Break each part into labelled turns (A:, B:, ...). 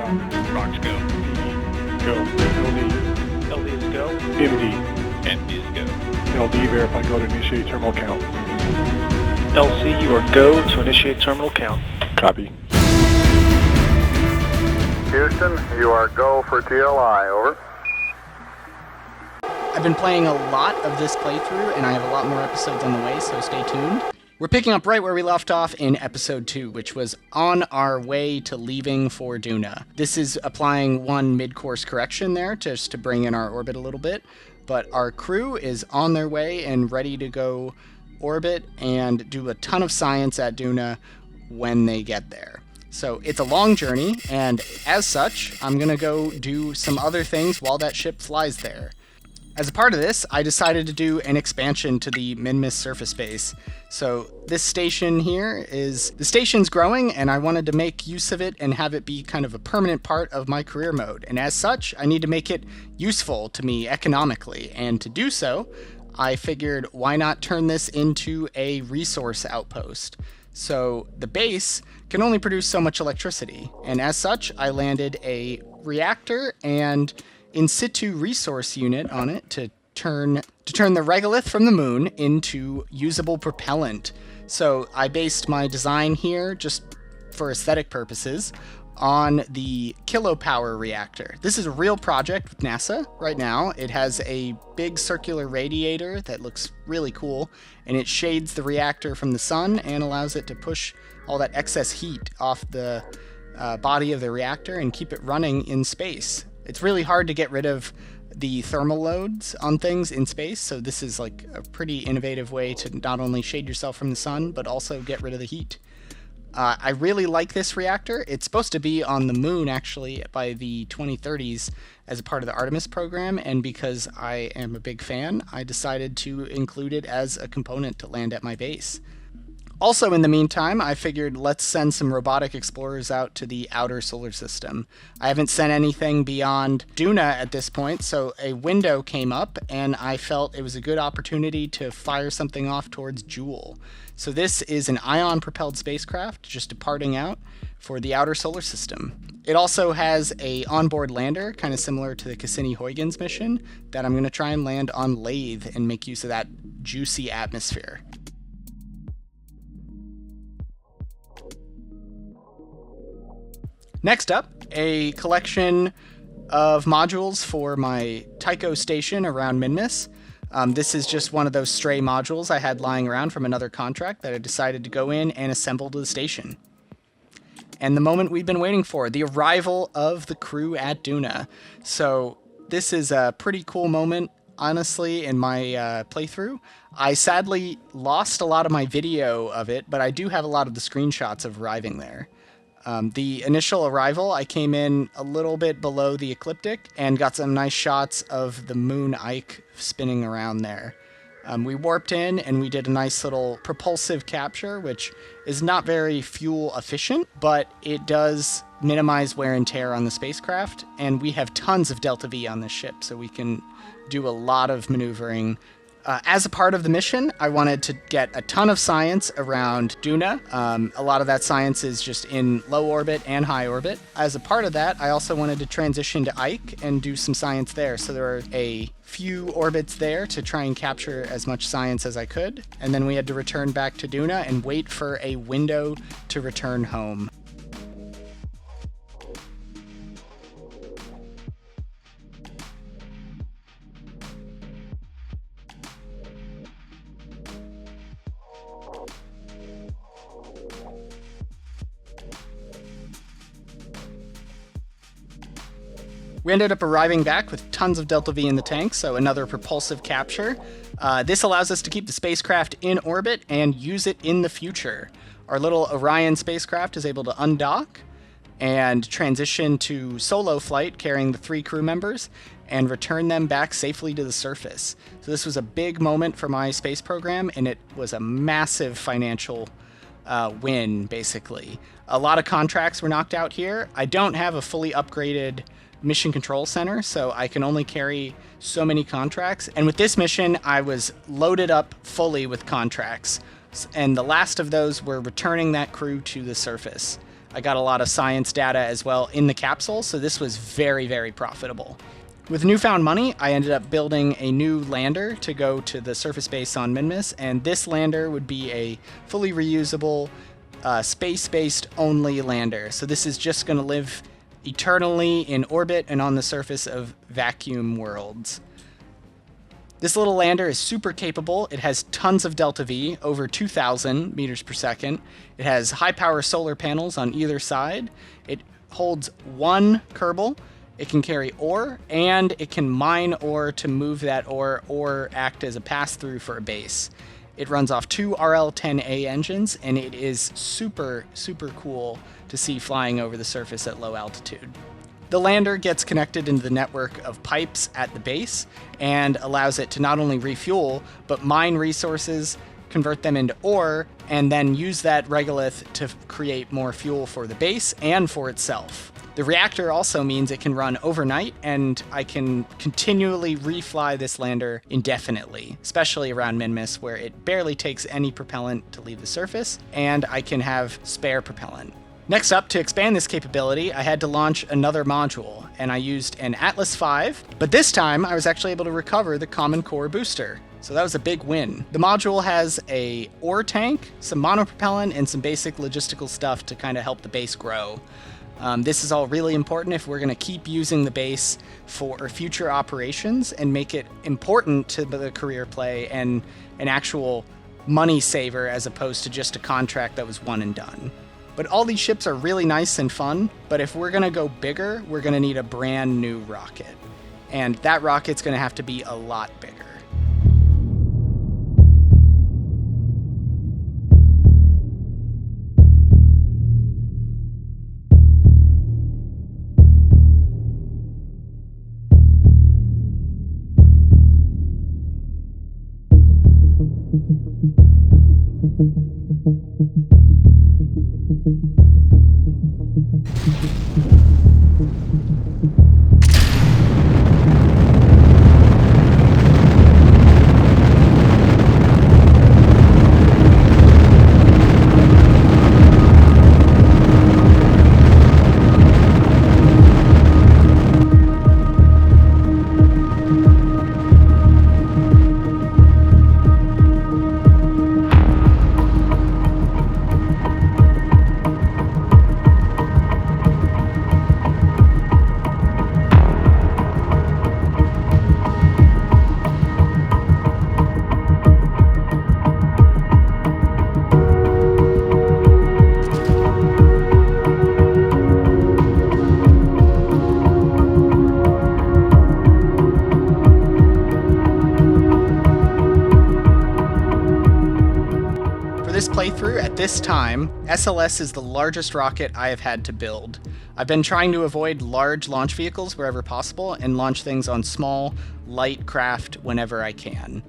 A: Rocks go.
B: Go. LD.
A: LD is go.
B: MD.
A: MD is go.
B: LD, verify go to initiate terminal count.
C: LC, you are go to initiate terminal count.
B: Copy.
D: Houston, you are go for TLI, over.
E: I've been playing a lot of this playthrough, and I have a lot more episodes on the way, so stay tuned. We're picking up right where we left off in episode 2, which was on our way to leaving for Duna. This is applying one mid-course correction there, just to bring in our orbit a little bit, but our crew is on their way and ready to go orbit and do a ton of science at Duna when they get there. So it's a long journey, and as such, I'm going to go do some other things while that ship flies there. As a part of this, I decided to do an expansion to the Minmus surface base. So this station here the station's growing, and I wanted to make use of it and have it be kind of a permanent part of my career mode. And as such, I need to make it useful to me economically. And to do so, I figured why not turn this into a resource outpost? So the base can only produce so much electricity. And as such, I landed a reactor and in situ resource unit on it to turn the regolith from the moon into usable propellant. So I based my design here, just for aesthetic purposes, on the kilopower reactor. This is a real project with NASA right now. It has a big circular radiator that looks really cool, and it shades the reactor from the sun and allows it to push all that excess heat off the body of the reactor and keep it running in space. It's really hard to get rid of the thermal loads on things in space, so this is like a pretty innovative way to not only shade yourself from the sun, but also get rid of the heat. I really like this reactor. It's supposed to be on the moon, actually, by the 2030s as a part of the Artemis program, and because I am a big fan, I decided to include it as a component to land at my base. Also, in the meantime, I figured let's send some robotic explorers out to the outer solar system. I haven't sent anything beyond Duna at this point, so a window came up, and I felt it was a good opportunity to fire something off towards Joule. So this is an ion-propelled spacecraft just departing out for the outer solar system. It also has a onboard lander, kind of similar to the Cassini-Huygens mission, that I'm going to try and land on Lathe and make use of that juicy atmosphere. Next up, a collection of modules for my Tycho station around Minmus. This is just one of those stray modules I had lying around from another contract that I decided to go in and assemble to the station. And the moment we've been waiting for, the arrival of the crew at Duna. So this is a pretty cool moment, honestly, in my playthrough. I sadly lost a lot of my video of it, but I do have a lot of the screenshots of arriving there. The initial arrival, I came in a little bit below the ecliptic and got some nice shots of the moon Ike spinning around there. We warped in and we did a nice little propulsive capture, which is not very fuel efficient, but it does minimize wear and tear on the spacecraft. And we have tons of Delta V on this ship, so we can do a lot of maneuvering. As a part of the mission, I wanted to get a ton of science around Duna. A lot of that science is just in low orbit and high orbit. As a part of that, I also wanted to transition to Ike and do some science there. So there are a few orbits there to try and capture as much science as I could. And then we had to return back to Duna and wait for a window to return home. We ended up arriving back with tons of Delta V in the tank, so another propulsive capture. This allows us to keep the spacecraft in orbit and use it in the future. Our little Orion spacecraft is able to undock and transition to solo flight carrying the 3 crew members and return them back safely to the surface. So this was a big moment for my space program, and it was a massive financial win, basically. A lot of contracts were knocked out here. I don't have a fully upgraded mission control center, so I can only carry so many contracts. And with this mission, I was loaded up fully with contracts. And the last of those were returning that crew to the surface. I got a lot of science data as well in the capsule, so this was very, very profitable. With newfound money, I ended up building a new lander to go to the surface base on Minmus, and this lander would be a fully reusable, space-based only lander. So this is just going to live eternally in orbit and on the surface of vacuum worlds. This little lander is super capable. It has tons of delta V, over 2,000 meters per second. It has high-power solar panels on either side. It holds 1 Kerbal. It can carry ore, and it can mine ore to move that ore or act as a pass-through for a base. It runs off 2 RL-10A engines, and it is super, super cool to see flying over the surface at low altitude. The lander gets connected into the network of pipes at the base and allows it to not only refuel, but mine resources, convert them into ore, and then use that regolith to create more fuel for the base and for itself. The reactor also means it can run overnight, and I can continually refly this lander indefinitely, especially around Minmus, where it barely takes any propellant to leave the surface, and I can have spare propellant. Next up, to expand this capability, I had to launch another module, and I used an Atlas V, but this time I was actually able to recover the Common Core booster. So that was a big win. The module has a ore tank, some monopropellant, and some basic logistical stuff to kind of help the base grow. This is all really important if we're going to keep using the base for future operations and make it important to the career play and an actual money saver as opposed to just a contract that was one and done. But all these ships are really nice and fun, but if we're going to go bigger, we're going to need a brand new rocket. And that rocket's going to have to be a lot bigger. Playthrough at this time, SLS is the largest rocket I have had to build. I've been trying to avoid large launch vehicles wherever possible and launch things on small, light craft whenever I can.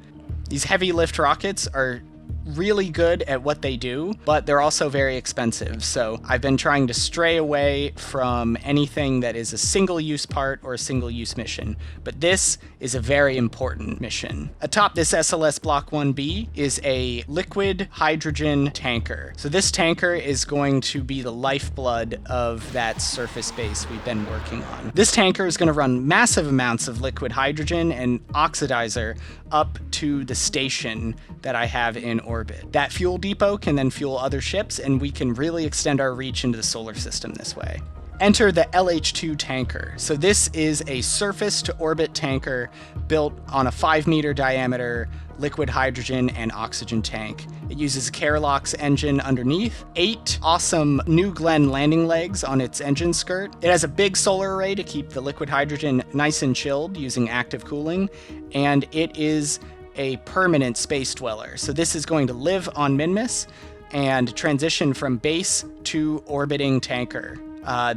E: These heavy lift rockets are really good at what they do, but they're also very expensive. So I've been trying to stray away from anything that is a single-use part or a single-use mission. But this is a very important mission. Atop this SLS Block 1B is a liquid hydrogen tanker. So this tanker is going to be the lifeblood of that surface base we've been working on. This tanker is going to run massive amounts of liquid hydrogen and oxidizer up to the station that I have in orbit. That fuel depot can then fuel other ships, and we can really extend our reach into the solar system this way. Enter the LH2 tanker. So this is a surface-to-orbit tanker built on a 5-meter diameter liquid hydrogen and oxygen tank. It uses a Keralox engine underneath, 8 awesome New Glenn landing legs on its engine skirt. It has a big solar array to keep the liquid hydrogen nice and chilled using active cooling, and it is a permanent space dweller. So this is going to live on Minmus and transition from base to orbiting tanker.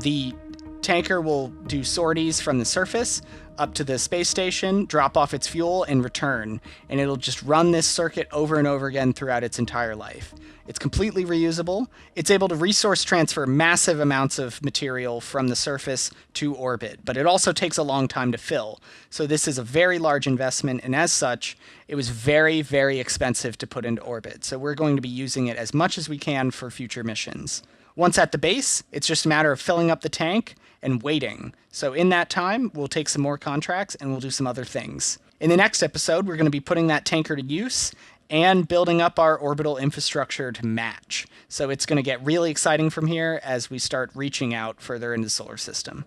E: The tanker will do sorties from the surface up to the space station, drop off its fuel, and return. And it'll just run this circuit over and over again throughout its entire life. It's completely reusable. It's able to resource transfer massive amounts of material from the surface to orbit, but it also takes a long time to fill. So this is a very large investment, and as such, it was very, very expensive to put into orbit. So we're going to be using it as much as we can for future missions. Once at the base, it's just a matter of filling up the tank and waiting. So in that time, we'll take some more contracts and we'll do some other things. In the next episode, we're going to be putting that tanker to use and building up our orbital infrastructure to match. So it's going to get really exciting from here as we start reaching out further into the solar system.